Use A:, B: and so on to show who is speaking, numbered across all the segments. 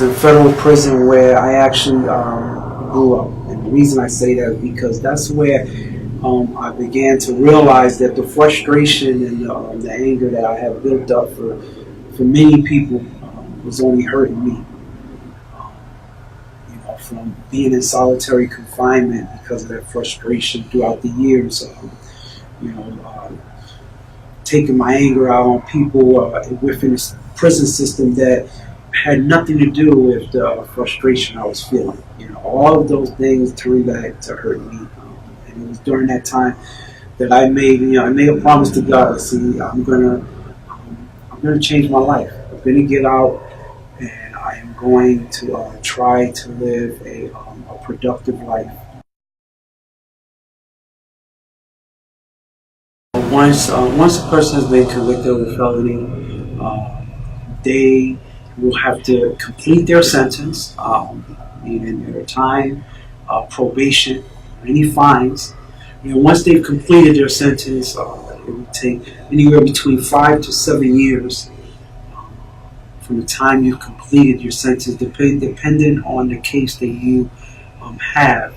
A: The federal prison where I actually grew up. And the reason I say that is because that's where I began to realize that the frustration and the anger that I had built up for many people was only hurting me. From being in solitary confinement because of that frustration throughout the years, taking my anger out on people within the prison system that had nothing to do with the frustration I was feeling. All of those things turned back to hurt me. And it was during that time that I made a promise to God. See, I'm gonna change my life. I'm gonna get out, and I am going to try to live a productive life. Once a person has been convicted of a felony, they will have to complete their sentence, even their time, probation, any fines. And once they've completed their sentence, it will take anywhere between 5 to 7 years from the time you've completed your sentence, depending on the case that you have,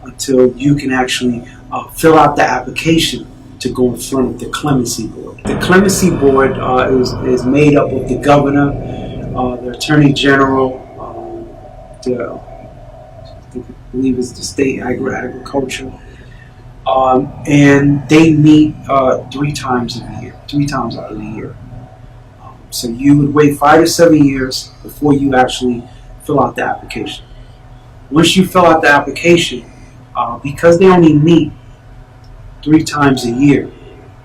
A: until you can actually fill out the application to go in front of the clemency board. The clemency board is made up of the governor, the attorney general, I believe it's the state agriculture, and they meet 3 times out of the year. So you would wait 5 to 7 years before you actually fill out the application. Once you fill out the application, because they only meet 3 times a year,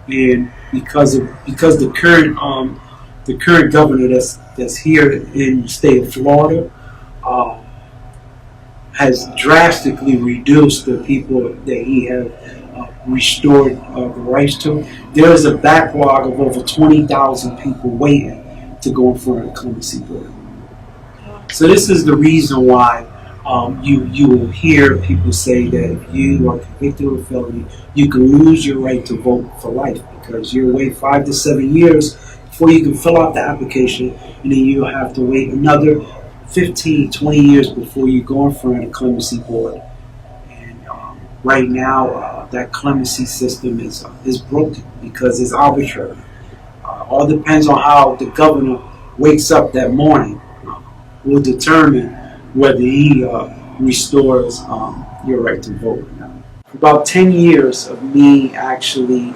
A: and because the current governor that's here in the state of Florida has drastically reduced the people that he has restored the rights to, there is a backlog of over 20,000 people waiting to go in front of the clemency board. So this is the reason why you will hear people say that if you are convicted of a felony, you can lose your right to vote for life, because you'll wait 5 to 7 years before you can fill out the application, and then you'll have to wait another 15, 20 years before you go in front of the clemency board. And right now, that clemency system is broken because it's arbitrary. All depends on how the governor wakes up that morning will determine whether he restores your right to vote. About 10 years of me actually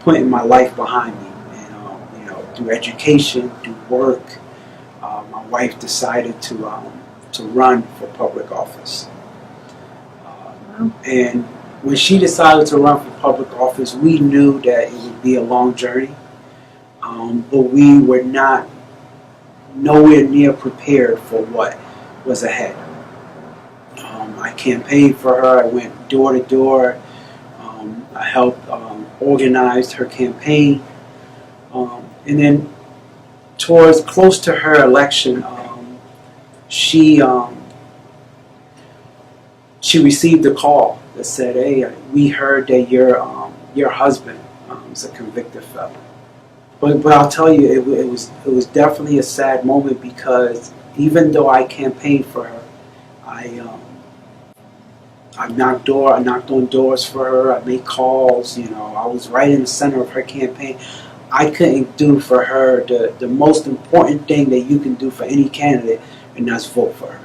A: putting my life behind me, and through education, through work, my wife decided to run for public office. And when she decided to run for public office, we knew that it would be a long journey, but we were nowhere near prepared for what was ahead. I campaigned for her. I went door to door. I helped organize her campaign, and then towards close to her election, she received a call that said, "Hey, we heard that your husband is a convicted felon." But I'll tell you, it was definitely a sad moment, because even though I campaigned for her, I knocked on doors for her. I made calls. I was right in the center of her campaign. I couldn't do for her the most important thing that you can do for any candidate, and that's vote for her.